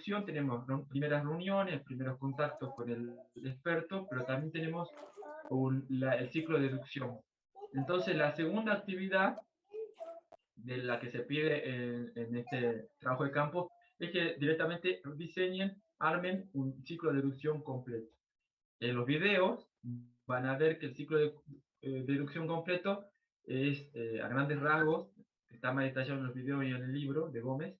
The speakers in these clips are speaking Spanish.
deducción tenemos primeras reuniones, primeros contactos con el experto, pero también tenemos el ciclo de deducción. Entonces, la segunda actividad de la que se pide en este trabajo de campo es que directamente diseñen, armen un ciclo de deducción completo. En los videos van a ver que el ciclo de deducción completo es, a grandes rasgos, está más detallado en los videos y en el libro de Gómez,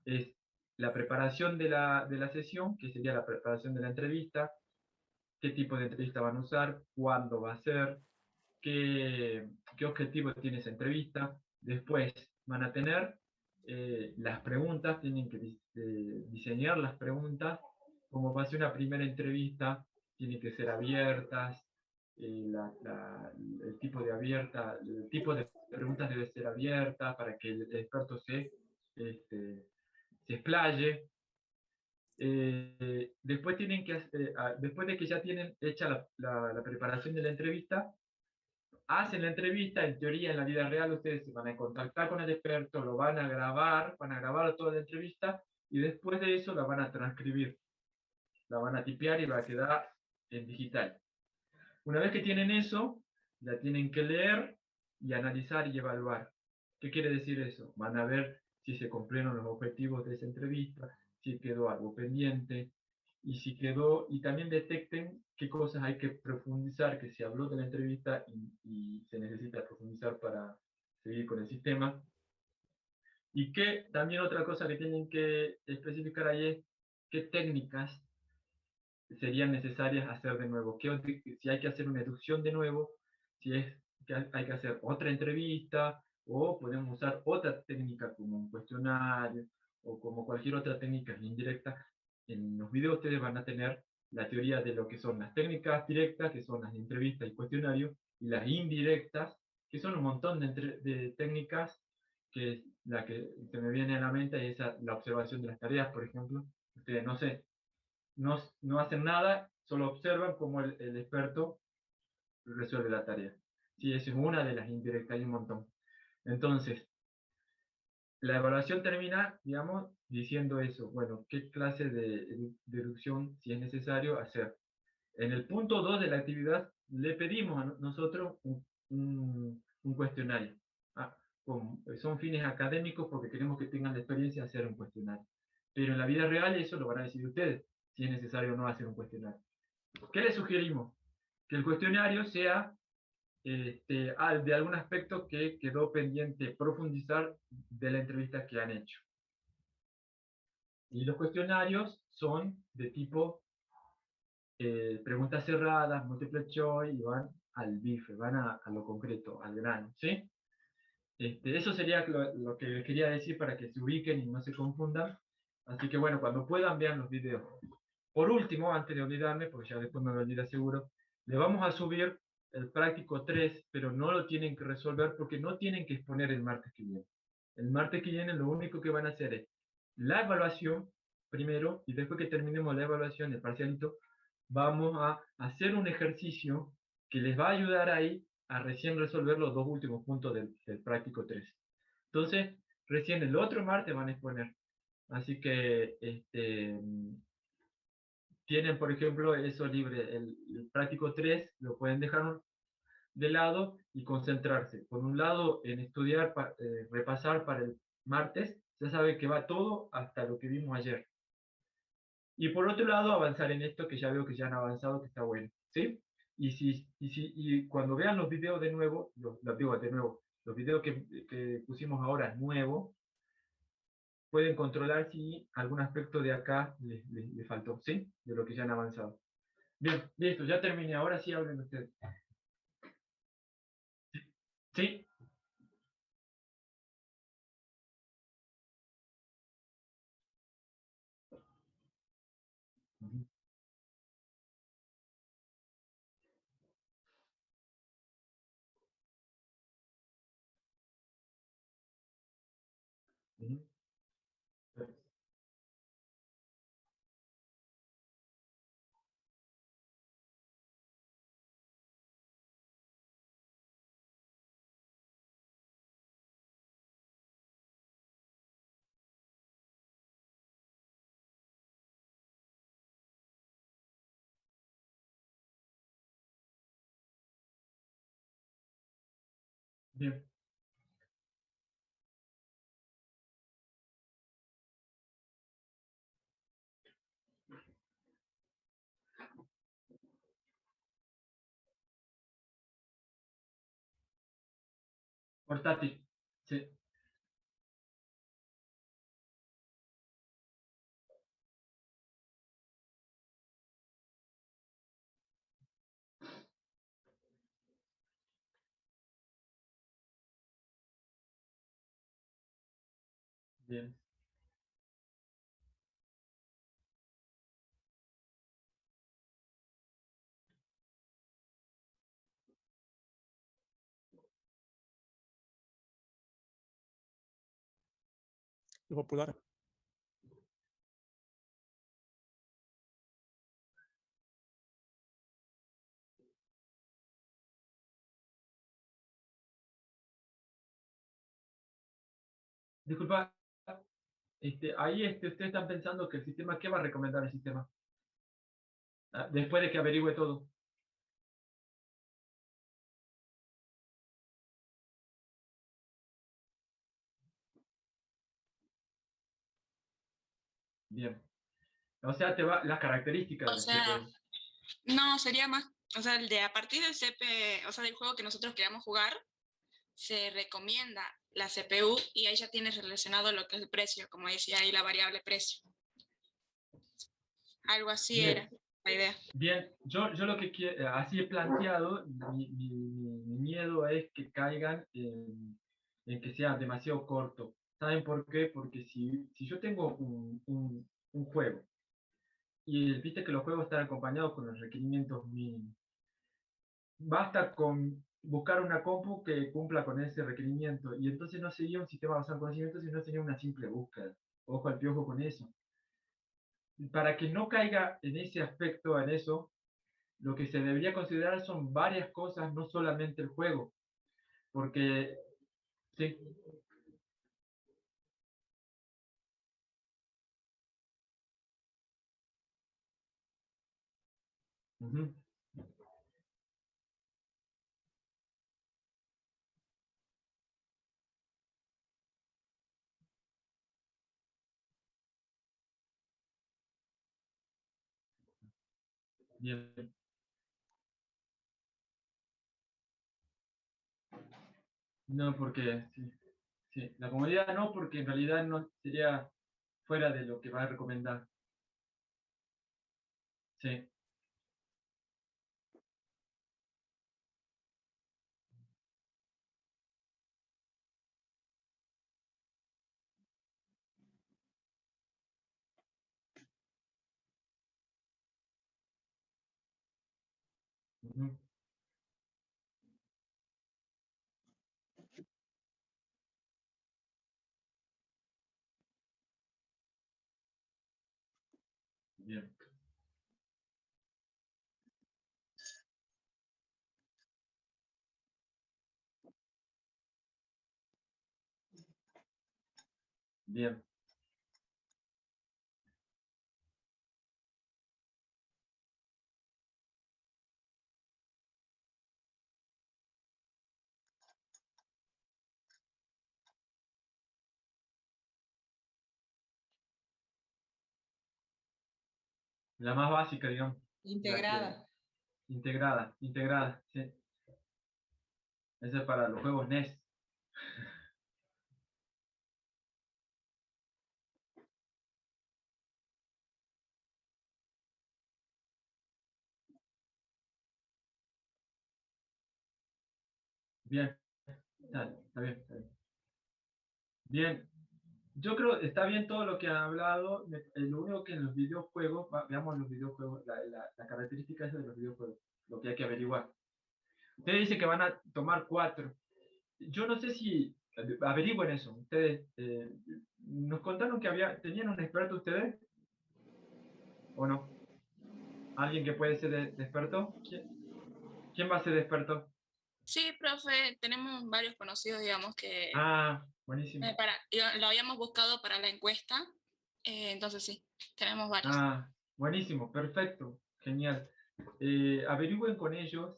es la preparación de la sesión, que sería la preparación de la entrevista, qué tipo de entrevista van a usar, cuándo va a ser, qué objetivo tiene esa entrevista. Después van a tener las preguntas, tienen que diseñar las preguntas. Como va a ser una primera entrevista, tienen que ser abiertas, el tipo el tipo de preguntas debe ser abierta para que el experto se explaye. Después después de que ya tienen hecha la preparación de la entrevista, hacen la entrevista. En teoría, en la vida real, ustedes se van a contactar con el experto, lo van a grabar toda la entrevista, y después de eso la van a transcribir, la van a tipear y va a quedar en digital. Una vez que tienen eso, la tienen que leer y analizar y evaluar. ¿Qué quiere decir eso? Van a ver si se cumplieron los objetivos de esa entrevista, si quedó algo pendiente, y si quedó, y también detecten qué cosas hay que profundizar, que se habló de la entrevista y se necesita profundizar para seguir con el sistema. Y que también otra cosa que tienen que especificar ahí es qué técnicas serían necesarias hacer de nuevo, si hay que hacer una inducción de nuevo, si es que hay que hacer otra entrevista, o podemos usar otra técnica como un cuestionario, o como cualquier otra técnica indirecta. En los videos ustedes van a tener la teoría de lo que son las técnicas directas, que son las entrevistas y cuestionarios, y las indirectas, que son un montón de técnicas, que es la que se me viene a la mente, es la observación de las tareas, por ejemplo. Ustedes, no sé, no hacen nada, solo observan cómo el experto resuelve la tarea. Sí, esa es una de las indirectas, hay un montón. Entonces, la evaluación termina, digamos, diciendo eso. Bueno, ¿qué clase de deducción, si es necesario, hacer? En el punto 2 de la actividad, le pedimos a nosotros un cuestionario. Ah, son fines académicos porque queremos que tengan la experiencia de hacer un cuestionario. Pero en la vida real eso lo van a decir ustedes, si es necesario o no hacer un cuestionario. ¿Qué les sugerimos? Que el cuestionario sea de algún aspecto que quedó pendiente profundizar de la entrevista que han hecho. Y los cuestionarios son de tipo preguntas cerradas, multiple choice, y van al bife, van a lo concreto, al grano, ¿sí? Eso sería lo que les quería decir para que se ubiquen y no se confundan. Así que bueno, cuando puedan, vean los videos. Por último, antes de olvidarme, porque ya después me lo olvida seguro, le vamos a subir el práctico 3, pero no lo tienen que resolver porque no tienen que exponer el martes que viene. El martes que viene lo único que van a hacer es la evaluación primero, y después que terminemos la evaluación, el parcialito, vamos a hacer un ejercicio que les va a ayudar ahí a recién resolver los dos últimos puntos del práctico 3. Entonces, recién el otro martes van a exponer. Así que tienen, por ejemplo, eso libre. El práctico 3 lo pueden dejar de lado y concentrarse. Por un lado, en estudiar, repasar para el martes, ya sabe que va todo hasta lo que vimos ayer. Y por otro lado, avanzar en esto que ya veo que ya han avanzado, que está bueno, ¿sí? Y cuando vean los videos de nuevo, digo de nuevo, los videos que pusimos ahora nuevo, pueden controlar si algún aspecto de acá le faltó, ¿sí? De lo que ya han avanzado. Bien, listo, ya terminé. Ahora sí hablen ustedes. ¿Sí? Ujú, ujú. Bien, portátil. Sí, bien. Lo popular. Disculpa, ahí ustedes están pensando que el sistema, ¿qué va a recomendar el sistema? Ah, después de que averigüe todo. Bien. O sea, te va las características O de la sea, CPU. no, sería más, o sea, el de a partir del CP, o sea, del juego que nosotros queramos jugar, se recomienda la CPU y ahí ya tienes relacionado lo que es el precio, como decía ahí la variable precio. Algo así Bien, era la idea. bien. Yo lo que quiero, así he planteado, mi miedo es que caigan en que sea demasiado corto. ¿Saben por qué? Porque si yo tengo un juego y viste que los juegos están acompañados con los requerimientos mínimos, basta con buscar una compu que cumpla con ese requerimiento y entonces no sería un sistema basado en conocimientos, sino sería una simple búsqueda. Ojo al piojo con eso. Para que no caiga en ese aspecto, en eso, lo que se debería considerar son varias cosas, no solamente el juego, porque sí, ujú, bien, no porque sí, sí, la comodidad no, porque en realidad no sería fuera de lo que va a recomendar. Sí, ujú, bien, bien, la más básica, digamos, la que Integrada. integrada, sí. Esa es para los juegos NES. Bien, está bien, está bien. Bien, yo creo que está bien todo lo que han hablado. Lo único que en los videojuegos, veamos los videojuegos, la característica esa de los videojuegos, lo que hay que averiguar. Ustedes dicen que van a tomar 4. Yo no sé si averigüen eso. Ustedes nos contaron que tenían un experto ustedes, ¿o no? ¿Alguien que puede ser de experto? ¿Quién va a ser de experto? Sí, profe, tenemos varios conocidos, digamos, que Ah, buenísimo. lo habíamos buscado para la encuesta, entonces sí, tenemos varios. Ah, buenísimo, perfecto, genial. Averigüen con ellos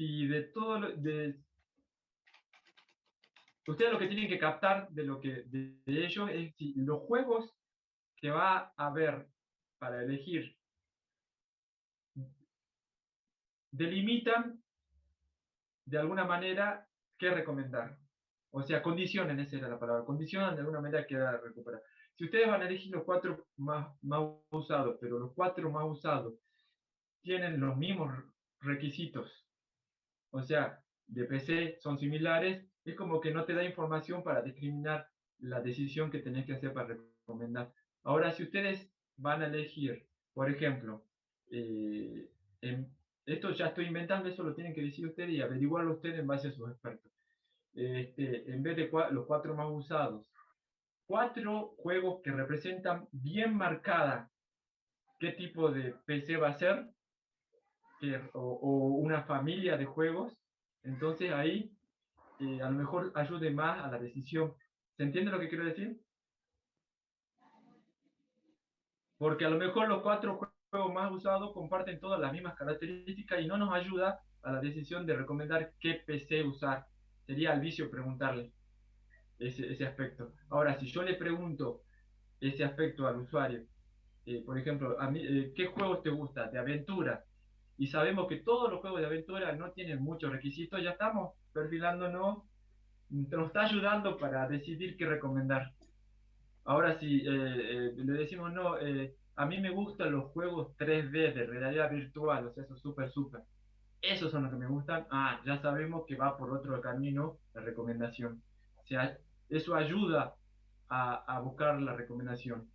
si de todo, ustedes lo que tienen que captar de ellos es si los juegos que va a haber para elegir delimitan de alguna manera qué recomendar. O sea, condicionan, esa era la palabra, condicionan de alguna manera qué recuperar. Si ustedes van a elegir los 4 más usados, pero los 4 más usados tienen los mismos requisitos, o sea, de PC son similares, es como que no te da información para discriminar la decisión que tenés que hacer para recomendar. Ahora, si ustedes van a elegir, por ejemplo, eh, en, esto ya estoy inventando, eso lo tienen que decir ustedes y averiguarlo ustedes en base a sus expertos. En vez de los 4 más usados, 4 juegos que representan bien marcada qué tipo de PC va a ser, o una familia de juegos, entonces ahí a lo mejor ayude más a la decisión. ¿Se entiende lo que quiero decir? Porque a lo mejor los 4 juegos más usados comparten todas las mismas características y no nos ayuda a la decisión de recomendar qué PC usar. Sería al vicio preguntarle ese aspecto. Ahora, si yo le pregunto ese aspecto al usuario, por ejemplo, ¿qué juegos te gusta? De aventura. Y sabemos que todos los juegos de aventura no tienen muchos requisitos, ya estamos perfilándonos, nos está ayudando para decidir qué recomendar. Ahora si le decimos, no, a mí me gustan los juegos 3D de realidad virtual, o sea, esos súper. Esos son los que me gustan. Ah, ya sabemos que va por otro camino la recomendación. O sea, eso ayuda a buscar la recomendación.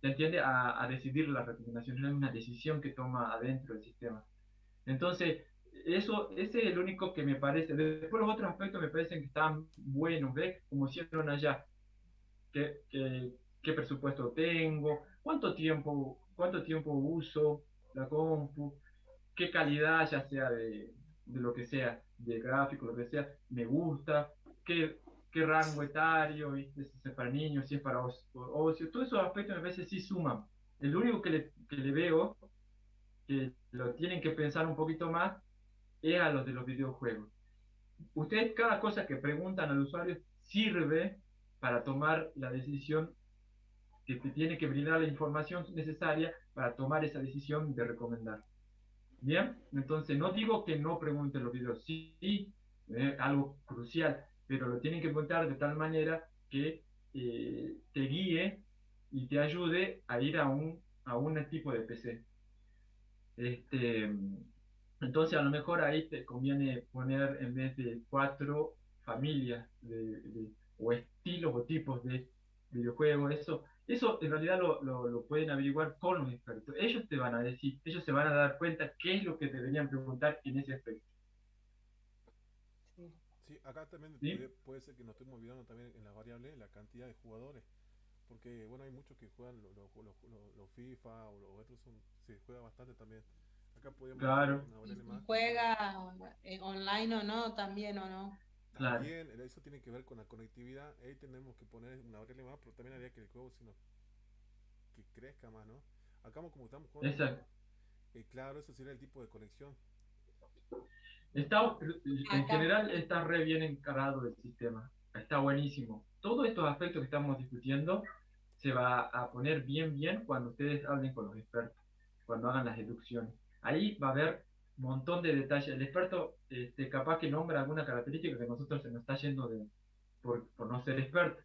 ¿Se entiende? A decidir la recomendación. Es una decisión que toma adentro del sistema. Entonces, ese es el único que me parece. Después los otros aspectos me parecen que están buenos, ¿ves? Como hicieron allá. ¿Qué presupuesto tengo? ¿Cuánto tiempo uso la compu? ¿Qué calidad, ya sea de lo que sea, de gráfico, lo que sea, me gusta? ¿Qué rango etario? ¿Viste? Si es para niños, si es para ocio. Todos esos aspectos me parece sí suman. El único que le veo que lo tienen que pensar un poquito más es a los de los videojuegos. Ustedes, cada cosa que preguntan al usuario sirve para tomar la decisión que te tiene que brindar la información necesaria para tomar esa decisión de recomendar. Bien, entonces no digo que no pregunten los videos, sí, algo crucial, pero lo tienen que preguntar de tal manera que te guíe y te ayude a ir a un tipo de PC. Este, entonces a lo mejor ahí te conviene poner en vez de 4 familias o estilos o tipos de videojuegos, eso en realidad lo pueden averiguar con los expertos. Ellos te van a decir, ellos se van a dar cuenta qué es lo que deberían preguntar en ese aspecto. Sí. Sí, acá también ¿Sí? puede ser que nos estemos olvidando también en la variable la cantidad de jugadores. Porque, bueno, hay muchos que juegan los FIFA o los otros, se juega bastante también. Acá podríamos meter Claro, una Y variable si más que sea. juega online o no, también o no. claro, También, eso tiene que ver con la conectividad. Ahí tenemos que poner una variable más, pero también haría que el juego sino que crezca más, ¿no? Acá como estamos jugando exacto. juegos, claro, eso sería el tipo de conexión. En Acá. general está re bien encarado el sistema, está buenísimo. Todos estos aspectos que estamos discutiendo se va a poner bien cuando ustedes hablen con los expertos, cuando hagan las deducciones. Ahí va a haber un montón de detalles. El experto capaz que nombra alguna característica que a nosotros se nos está yendo por no ser experto.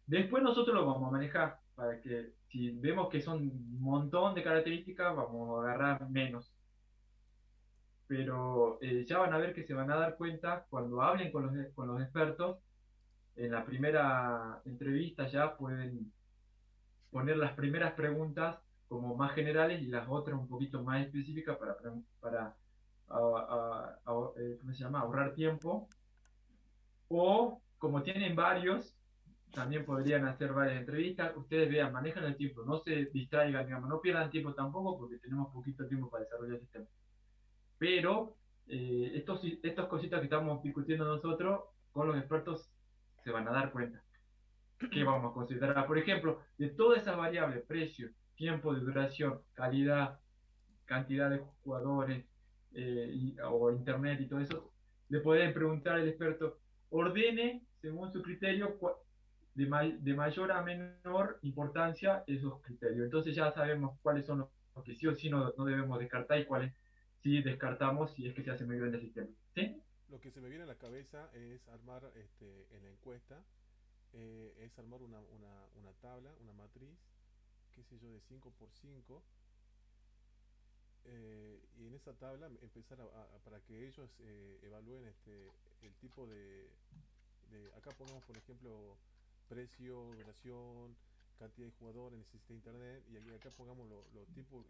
Después nosotros lo vamos a manejar para que si vemos que son un montón de características, vamos a agarrar menos, pero ya van a ver que se van a dar cuenta cuando hablen con los expertos. En la primera entrevista ya pueden poner las primeras preguntas como más generales y las otras un poquito más específicas para ¿cómo se llama? Ahorrar tiempo. O como tienen varios, también podrían hacer varias entrevistas. Ustedes vean, manejan el tiempo, no se distraigan, digamos, no pierdan tiempo tampoco porque tenemos poquito tiempo para desarrollar el sistema. Pero estas cositas que estamos discutiendo nosotros con los expertos se van a dar cuenta que vamos a considerar. Por ejemplo, de todas esas variables, precio, tiempo de duración, calidad, cantidad de jugadores o internet y todo eso, le pueden preguntar al experto, ordene según su criterio, de mayor a menor importancia esos criterios. Entonces ya sabemos cuáles son los que sí o sí no debemos descartar y cuáles sí descartamos si es que se hace muy bien el sistema. ¿Sí? Lo que se me viene a la cabeza es armar en la encuesta, es armar una tabla, una matriz, qué sé yo, de 5 por 5, y en esa tabla empezar para que ellos evalúen el tipo acá pongamos por ejemplo precio, duración, cantidad de jugadores, necesidad de internet, y acá pongamos los tipos,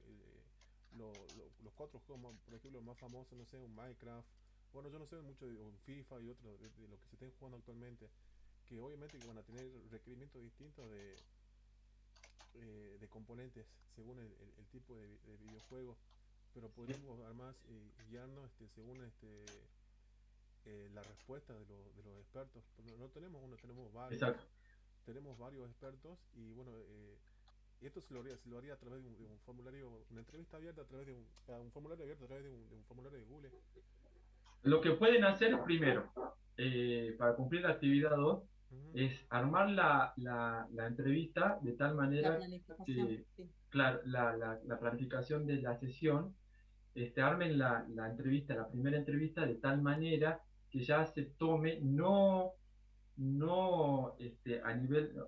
los 4 juegos, por ejemplo, más famosos, no sé, un Minecraft, bueno, yo no sé mucho de un FIFA y otro de lo que se estén jugando actualmente, que obviamente que van a tener requerimientos distintos de componentes según el tipo de videojuego, pero podríamos además guiarnos según la respuesta de los expertos. No, no tenemos uno, Exacto. tenemos varios expertos y bueno, y esto se lo haría a través de un formulario, una entrevista abierta a través de un formulario abierto a través de un formulario de Google. Lo que pueden hacer primero, para cumplir la actividad 2, Ujú. es armar la entrevista de tal La manera planificación, que, sí. claro, la planificación de la sesión, armen la entrevista, la primera entrevista de tal manera que ya se tome, no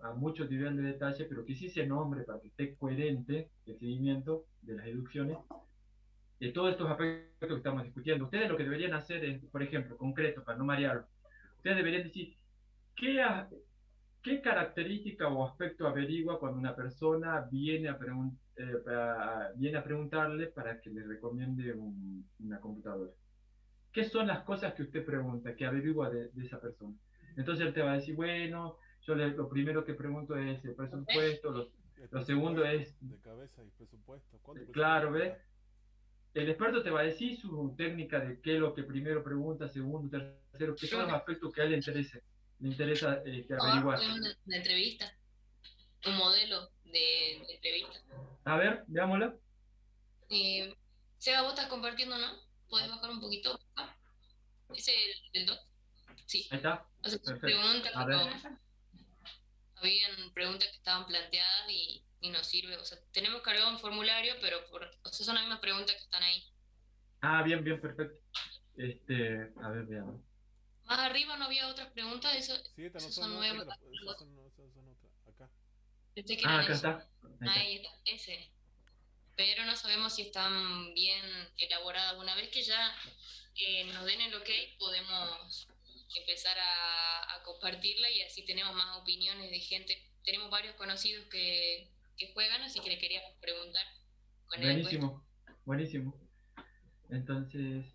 a mucho nivel de detalle, pero que sí se nombre para que esté coherente el seguimiento de las deducciones de todos estos aspectos que estamos discutiendo. Ustedes lo que deberían hacer es, por ejemplo, concreto, para no marearlo, ustedes deberían decir qué, qué característica o aspecto averigua cuando una persona viene a preguntarle para que le recomiende una computadora. ¿Qué son las cosas que usted pregunta, que averigua de esa persona? Entonces él te va a decir, bueno, lo primero que pregunto es el presupuesto, El lo segundo presupuesto es, de cabeza y presupuesto. ¿Cuánto presupuesto claro, manejas? ¿ves? El experto te va a decir su técnica de qué es lo que primero pregunta, segundo, tercero, qué son los aspectos que a él le interesa Trabajo averiguar. en una entrevista, un modelo de entrevista. A ver, veámoslo. Eh, Seba, vos estás compartiendo, ¿no? ¿Podés Ah, bajar un poquito? ¿Es el dot? Sí. Ahí está. O sea, Perfecto. preguntas, A ver. habían preguntas que estaban planteadas y nos sirve. O sea, tenemos cargado un formulario, pero o sea, son las mismas preguntas que están ahí. Ah, bien, bien, perfecto. A ver, veamos. Más arriba no había otras preguntas, sí, estas no esas son, son no, nuevas. estas esas son, no, esas son otras. Acá. Pensé que Ah, eran acá esas. está. Ahí está. Ahí está, ese. Pero no sabemos si están bien elaboradas. Una vez que ya nos den el ok, podemos empezar a compartirla y así tenemos más opiniones de gente. Tenemos varios conocidos que juegan, así que le queríamos preguntar con el puesto. Buenísimo. Buenísimo. Entonces,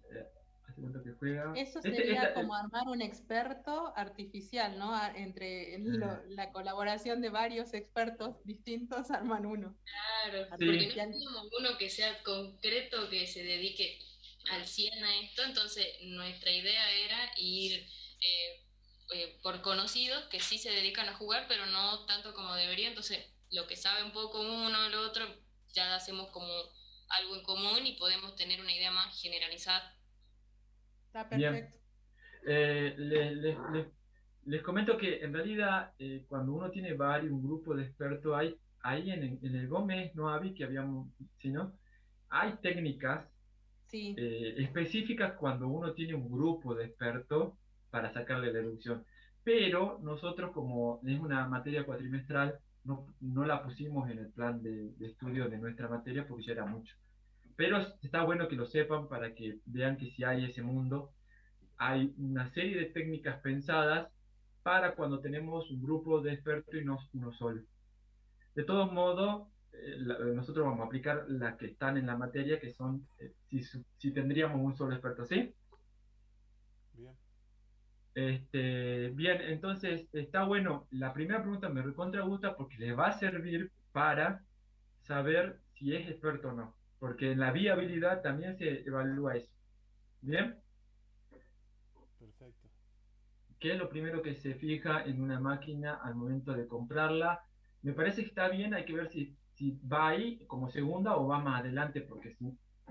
hace cuánto que juega. Eso sería como armar un experto artificial, ¿no? Entre la colaboración de varios expertos distintos arman uno. Claro, Sí. porque no tenemos uno que sea concreto, que se dedique al 100 a esto, entonces nuestra idea era ir por conocidos que sí se dedican a jugar, pero no tanto como debería, entonces lo que sabe un poco uno, el otro, ya hacemos como algo en común y podemos tener una idea más generalizada. Está Bien. perfecto. Les comento que en realidad cuando uno tiene un grupo de expertos, ahí en el Gómez no había que habíamos, sino hay técnicas Sí. específicas cuando uno tiene un grupo de expertos para sacarle la deducción. Pero nosotros, como es una materia cuatrimestral, no la pusimos en el plan de estudio de nuestra materia porque ya era mucho. Pero está bueno que lo sepan para que vean que si hay ese mundo, hay una serie de técnicas pensadas para cuando tenemos un grupo de expertos y no uno solo. De todos modos, nosotros vamos a aplicar las que están en la materia, que son, si tendríamos un solo experto, ¿sí? Bien. Bien, entonces está bueno. La primera pregunta me recontra gusta porque les va a servir para saber si es experto o no. Porque en la viabilidad también se evalúa eso. Bien. Perfecto. ¿Qué es lo primero que se fija en una máquina al momento de comprarla? Me parece que está bien, hay que ver si va ahí como segunda o va más adelante, porque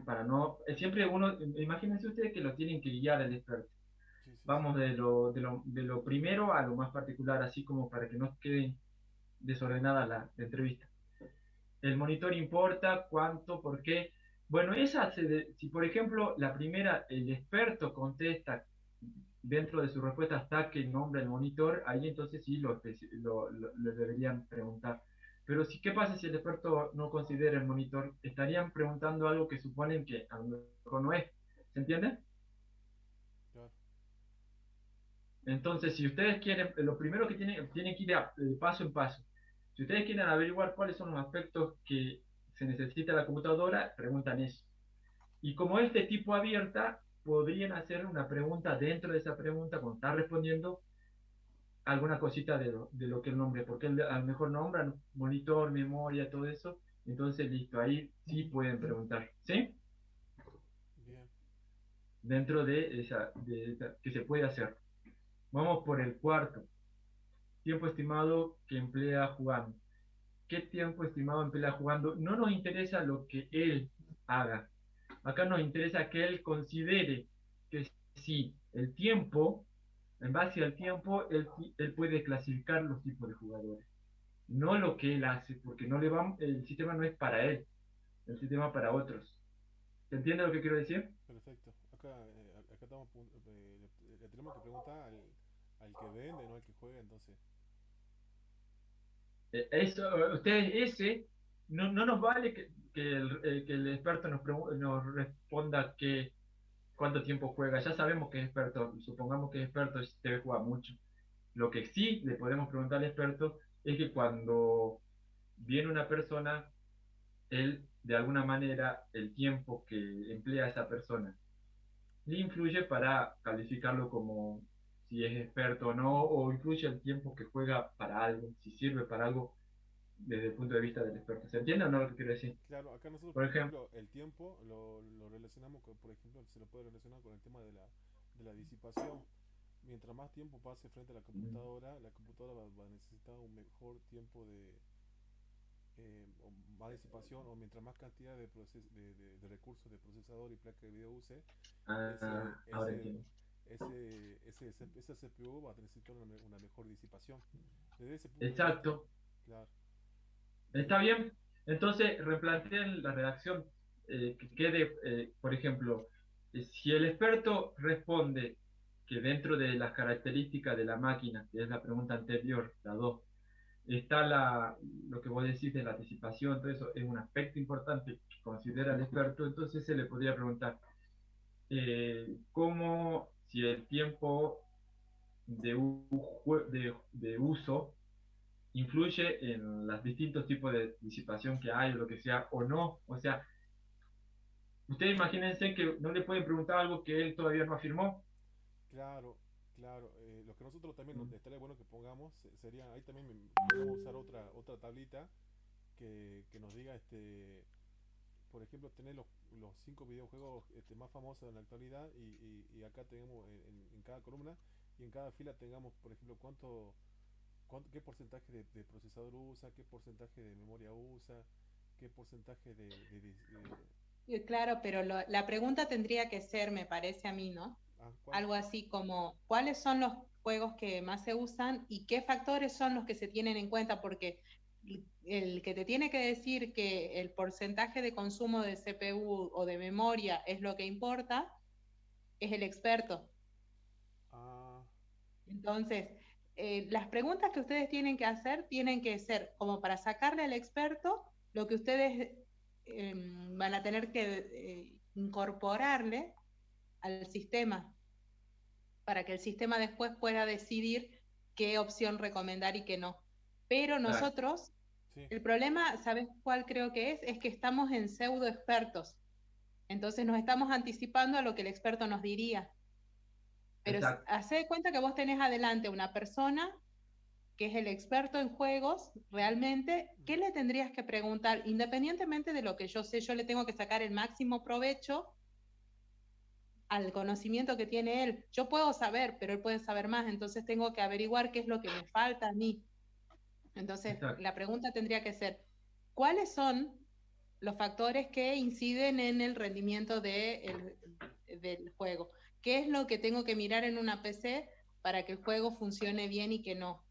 para no, siempre uno, imagínense ustedes que lo tienen que guiar el experto. Sí, sí, sí. Vamos de lo primero a lo más particular, así como para que no quede desordenada la entrevista. El monitor importa, cuánto, por qué. Bueno, si por ejemplo la primera, el experto contesta dentro de su respuesta está que nombra el monitor, ahí entonces sí le deberían preguntar. Pero sí, ¿qué pasa si el experto no considera el monitor? Estarían preguntando algo que suponen que a lo mejor no es. ¿Se entiende? Claro. Entonces, si ustedes quieren, lo primero que tienen que ir de paso en paso. Si ustedes quieren averiguar cuáles son los aspectos que se necesita la computadora, preguntan eso. Y como es de tipo abierta, podrían hacer una pregunta dentro de esa pregunta, cuando está respondiendo, alguna cosita de lo que él nombre, porque él a lo mejor nombran monitor, memoria, todo eso. Entonces, listo, ahí sí pueden preguntar, ¿sí? Bien. Dentro que se puede hacer. Vamos por el cuarto. Tiempo estimado que emplea jugando. ¿Qué tiempo estimado emplea jugando? No nos interesa lo que él haga. Acá nos interesa que él considere que si el tiempo, en base al tiempo, él puede clasificar los tipos de jugadores. No lo que él hace, porque el sistema no es para él, el sistema para otros. ¿Se entiende lo que quiero decir? Perfecto. Acá estamos, le tenemos que preguntar al que vende, no al que juega, entonces. Ese, no nos vale que el experto nos responda cuánto tiempo juega. Ya sabemos que es experto, supongamos que es experto, debe jugar mucho. Lo que sí le podemos preguntar al experto es que cuando viene una persona, él, de alguna manera, el tiempo que emplea esa persona le influye para calificarlo como si es experto o no, o influye el tiempo que juega para algo, si sirve para algo desde el punto de vista del experto. ¿Se entiende o no lo que quiero decir? Claro, acá nosotros, Por por ejemplo, ejemplo, el tiempo lo relacionamos con, por ejemplo, se lo puede relacionar con el tema de la disipación. Mientras más tiempo pase frente a la computadora va a necesitar un mejor tiempo o más disipación, o mientras más cantidad de recursos de procesador y placa de video use, ese, ahora ese, entiendo. esa CPU va a necesitar una mejor disipación. Desde ese punto de vista, Exacto. claro. ¿Está bien? Entonces, replanteen la redacción, que quede, por ejemplo, si el experto responde que dentro de las características de la máquina, que es la pregunta anterior, la 2, está lo que vos decís de la anticipación, todo eso es un aspecto importante que considera el experto, entonces se le podría preguntar, ¿cómo si el tiempo de uso influye en los distintos tipos de disipación que hay o lo que sea, o no? O sea, ustedes imagínense que no le pueden preguntar algo que él todavía no afirmó. Claro, claro. Lo que nosotros también Mm. estaría bueno que pongamos sería, ahí también podemos usar otra tablita que nos diga, por ejemplo, tener los 5 videojuegos más famosos en la actualidad y acá tenemos en cada columna y en cada fila tengamos, por ejemplo, qué porcentaje de procesador usa, qué porcentaje de memoria usa, qué porcentaje Claro, pero la pregunta tendría que ser, me parece a mí, ¿no? ¿cuál? Algo así como, ¿cuáles son los juegos que más se usan y qué factores son los que se tienen en cuenta? Porque el que te tiene que decir que el porcentaje de consumo de CPU o de memoria es lo que importa, es el experto. Ah, Entonces, las preguntas que ustedes tienen que hacer tienen que ser como para sacarle al experto lo que ustedes van a tener que incorporarle al sistema para que el sistema después pueda decidir qué opción recomendar y qué no. Pero Claro, nosotros, sí, el problema, ¿sabes cuál creo que es? Es que estamos en pseudo expertos. Entonces nos estamos anticipando a lo que el experto nos diría. Pero exacto. hace de cuenta que vos tenés adelante una persona que es el experto en juegos, realmente, ¿qué le tendrías que preguntar? Independientemente de lo que yo sé, yo le tengo que sacar el máximo provecho al conocimiento que tiene él. Yo puedo saber, pero él puede saber más, entonces tengo que averiguar qué es lo que me falta a mí. Entonces, Exacto. la pregunta tendría que ser, ¿cuáles son los factores que inciden en el rendimiento del juego? ¿Qué es lo que tengo que mirar en una PC para que el juego funcione bien y que no?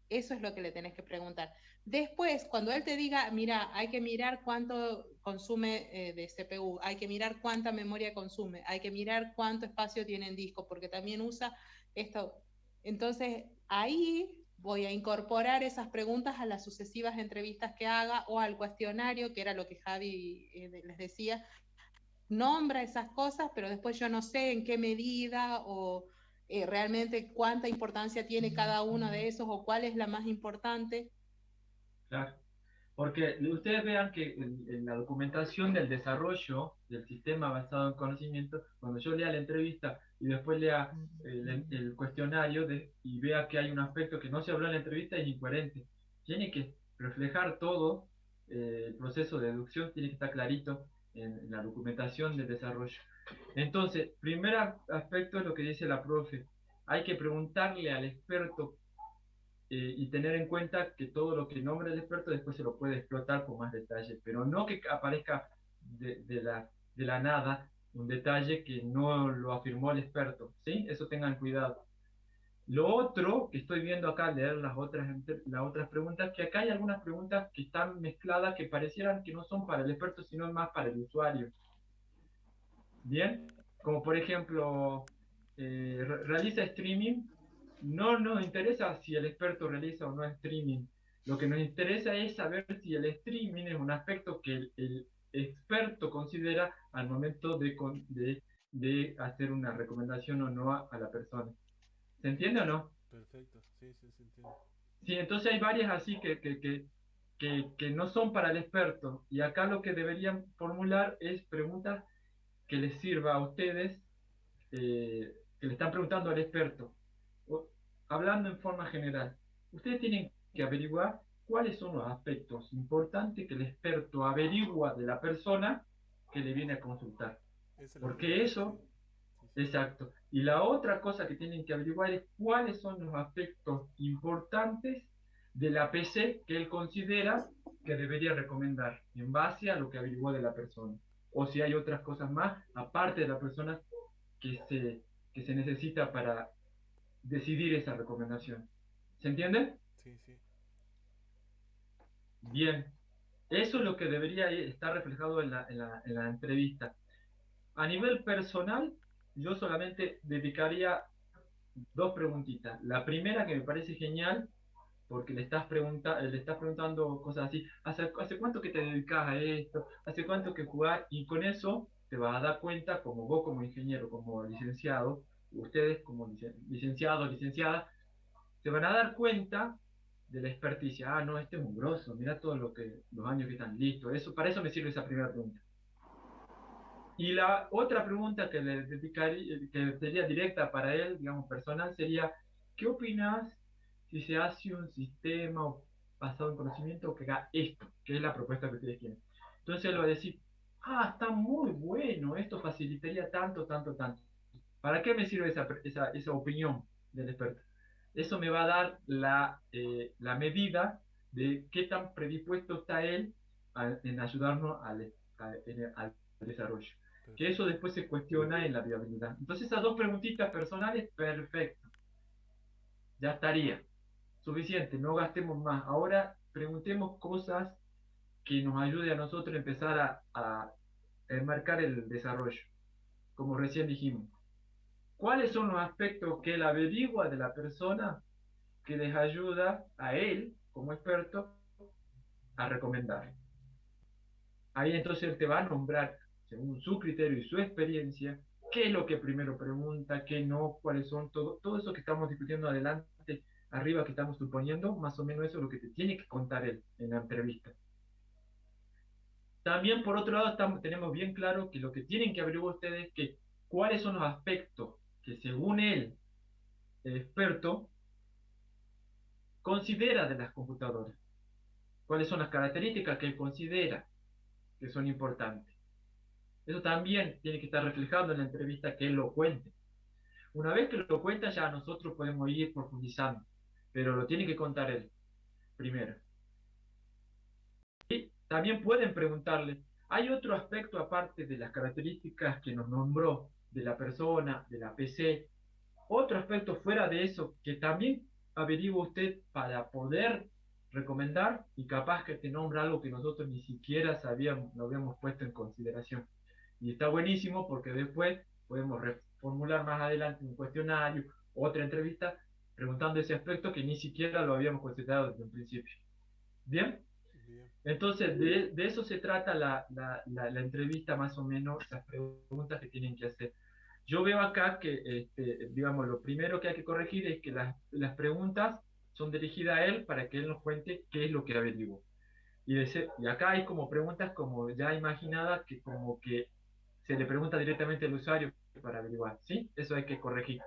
Eso es lo que le tenés que preguntar. Después, cuando él te diga, mira, hay que mirar cuánto consume de CPU, hay que mirar cuánta memoria consume, hay que mirar cuánto espacio tiene en disco, porque también usa esto. Entonces, ahí voy a incorporar esas preguntas a las sucesivas entrevistas que haga o al cuestionario, que era lo que Javi les decía. Nombra esas cosas, pero después yo no sé en qué medida o realmente cuánta importancia tiene cada uno de esos o cuál es la más importante. Claro. Porque ustedes vean que en la documentación del desarrollo del sistema basado en conocimiento, cuando yo lea la entrevista y después lea el cuestionario y vea que hay un aspecto que no se habló en la entrevista, es incoherente. Tiene que reflejar todo, el proceso de deducción tiene que estar clarito en la documentación del desarrollo. Entonces, primer aspecto es lo que dice la profe. Hay que preguntarle al experto y tener en cuenta que todo lo que nombre el experto después se lo puede explotar con más detalle, pero no que aparezca de la nada un detalle que no lo afirmó el experto, ¿sí? Eso tengan cuidado. Lo otro que estoy viendo acá, leer las otras preguntas, que acá hay algunas preguntas que están mezcladas que parecieran que no son para el experto, sino más para el usuario. Bien, como por ejemplo, realiza streaming. No nos interesa si el experto realiza o no streaming. Lo que nos interesa es saber si el streaming es un aspecto que el experto considera al momento de hacer una recomendación o no a la persona. ¿Se entiende o no? Perfecto, sí, sí, se entiende. Sí, entonces hay varias así que no son para el experto. Y acá lo que deberían formular es preguntas que les sirva a ustedes, que le están preguntando al experto. Hablando en forma general, ustedes tienen que averiguar cuáles son los aspectos importantes que el experto averigua de la persona que le viene a consultar. Esa es la Porque pregunta, eso, sí. Sí, sí. exacto. Y la otra cosa que tienen que averiguar es cuáles son los aspectos importantes de la PC que él considera que debería recomendar en base a lo que averiguó de la persona. O si hay otras cosas más, aparte de la persona, que se necesita para decidir esa recomendación. ¿Se entiende? Sí, sí. Bien. Eso es lo que debería estar reflejado en la entrevista. A nivel personal, yo solamente dedicaría dos preguntitas. La primera que me parece genial, porque le estás preguntando cosas así, ¿hace cuánto que te dedicas a esto? ¿Hace cuánto que jugás? Y con eso te vas a dar cuenta, como vos como ingeniero, como licenciado, ustedes como licenciados, licenciadas, se van a dar cuenta de la experticia. Ah, no, este es un grosso, mira todos los años que están listos. Eso, para eso me sirve esa primera pregunta. Y la otra pregunta que le dedicaría, que sería directa para él, digamos, personal, sería, ¿qué opinas si se hace un sistema basado en conocimiento que haga esto, que es la propuesta que ustedes tienen? Entonces él va a decir, ah, está muy bueno, esto facilitaría tanto, tanto, tanto. ¿Para qué me sirve esa opinión del experto? Eso me va a dar la medida de qué tan predispuesto está él en ayudarnos al desarrollo. Que eso Perfecto. después se cuestiona en la viabilidad. Entonces esas dos preguntitas personales, perfecto. Ya estaría. Suficiente, no gastemos más. Ahora preguntemos cosas que nos ayuden a nosotros a empezar a enmarcar el desarrollo. Como recién dijimos. ¿Cuáles son los aspectos que él averigua de la persona que les ayuda a él, como experto, a recomendar? Ahí entonces él te va a nombrar, según su criterio y su experiencia, qué es lo que primero pregunta, qué no, cuáles son, todo eso que estamos discutiendo adelante, arriba que estamos suponiendo, más o menos eso es lo que te tiene que contar él en la entrevista. También, por otro lado, tenemos bien claro que lo que tienen que averiguar ustedes es que cuáles son los aspectos que según él, el experto, considera de las computadoras. ¿Cuáles son las características que él considera que son importantes? Eso también tiene que estar reflejado en la entrevista que él lo cuente. Una vez que lo cuenta, ya nosotros podemos ir profundizando, pero lo tiene que contar él primero. Y también pueden preguntarle, ¿hay otro aspecto aparte de las características que nos nombró de la persona, de la PC. Otro aspecto fuera de eso que también averigua usted para poder recomendar y capaz que te nombra algo que nosotros ni siquiera sabíamos, no habíamos puesto en consideración. Y está buenísimo porque después podemos reformular más adelante un cuestionario, otra entrevista, preguntando ese aspecto que ni siquiera lo habíamos considerado desde un principio. ¿Bien? Bien. Entonces, de eso se trata la entrevista más o menos, las preguntas que tienen que hacer. Yo veo acá que, digamos, lo primero que hay que corregir es que las preguntas son dirigidas a él para que él nos cuente qué es lo que averiguó. Y acá hay como preguntas como ya imaginadas que como que se le pregunta directamente al usuario para averiguar, ¿sí? Eso hay que corregir.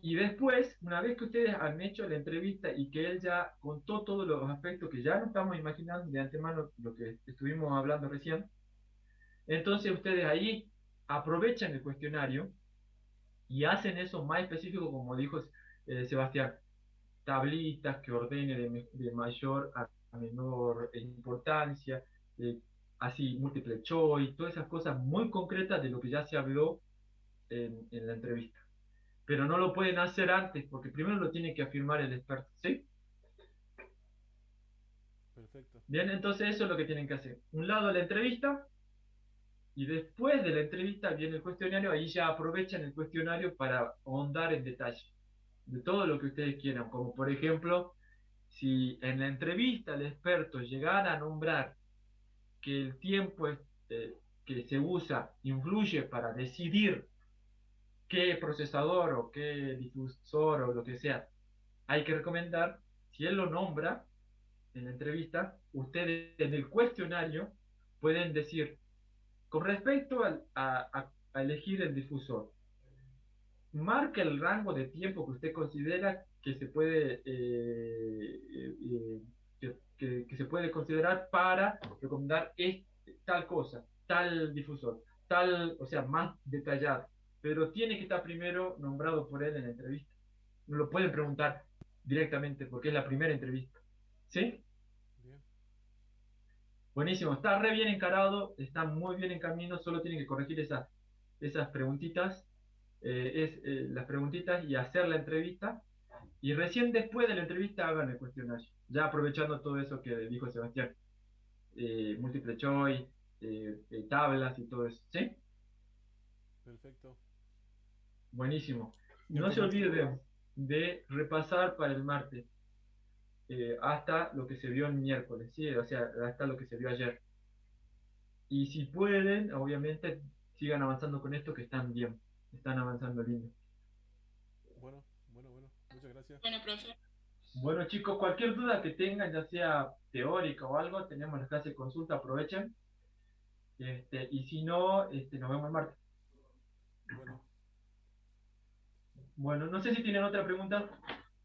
Y después, una vez que ustedes han hecho la entrevista y que él ya contó todos los aspectos que ya no estamos imaginando de antemano, lo que estuvimos hablando recién, entonces ustedes ahí aprovechan el cuestionario y hacen eso más específico, como dijo Sebastián, tablitas que ordene de mayor a menor importancia, así múltiple choice, todas esas cosas muy concretas de lo que ya se habló en la entrevista. Pero no lo pueden hacer antes, porque primero lo tiene que afirmar el experto, ¿sí? Perfecto. Bien, entonces eso es lo que tienen que hacer. Un lado la entrevista, y después de la entrevista viene el cuestionario, ahí ya aprovechan el cuestionario para ahondar en detalle de todo lo que ustedes quieran, como por ejemplo, si en la entrevista el experto llegara a nombrar que el tiempo que se usa influye para decidir qué procesador o qué difusor o lo que sea hay que recomendar, si él lo nombra en la entrevista, ustedes en el cuestionario pueden decir, con respecto a elegir el difusor, marca el rango de tiempo que usted considera que se puede que se puede considerar para recomendar tal cosa, tal difusor, tal, o sea, más detallado, pero tiene que estar primero nombrado por él en la entrevista. No lo pueden preguntar directamente porque es la primera entrevista. ¿Sí? Bien. Buenísimo, está re bien encarado, está muy bien en camino, solo tienen que corregir esas preguntitas, las preguntitas y hacer la entrevista. Y recién después de la entrevista hagan el cuestionario, ya aprovechando todo eso que dijo Sebastián, múltiple choice, tablas y todo eso. ¿Sí? Perfecto. Buenísimo. Bien, No se profe. olviden de repasar para el martes hasta lo que se vio el miércoles, ¿sí? O sea, hasta lo que se vio ayer. Y si pueden, obviamente, sigan avanzando con esto que están bien, están avanzando lindo. Bueno, bueno, bueno. Muchas gracias. Bueno, profe. Bueno, chicos, cualquier duda que tengan, ya sea teórica o algo, tenemos la clase de consulta, aprovechen. Y si no, nos vemos el martes. Bueno, Bueno, no sé si tienen otra pregunta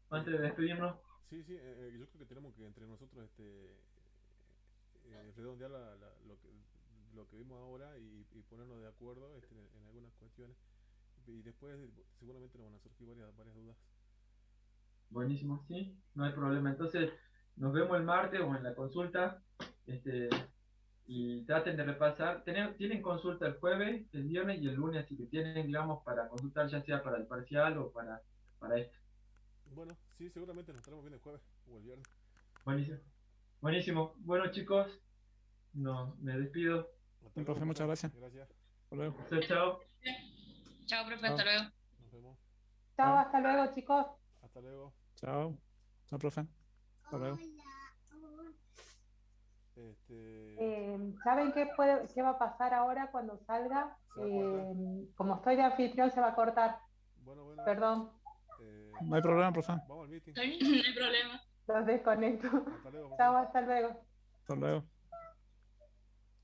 antes de despedirnos. sí, sí, yo creo que tenemos que entre nosotros redondear lo que vimos ahora y ponernos de acuerdo en algunas cuestiones. Y después seguramente nos van a surgir varias dudas. Buenísimo, sí, no hay problema. Entonces, nos vemos el martes o en la consulta. Y traten de repasar. Tienen consulta el jueves, el viernes y el lunes, así que tienen, digamos, para consultar ya sea para el parcial o para esto. Bueno, sí, seguramente nos estaremos viendo el jueves o el viernes. Buenísimo. Buenísimo. Bueno, chicos, no, me despido. Hasta Bien, luego, profe, muchas gracias. Gracias. Hasta luego. Chao, chao. Chao, profe, Chao. hasta luego. Nos vemos. Chao, Chao. hasta luego, chicos. Hasta luego. Chao. Chao, profe. Hasta luego. ¿Saben qué va a pasar ahora cuando salga? Se va a cortar. Como estoy de anfitrión, se va a cortar. Bueno, bueno. Perdón, No hay problema, profe. Vamos al meeting. No hay problema. los desconecto. Hasta luego, profe. Chao, hasta luego. Hasta luego.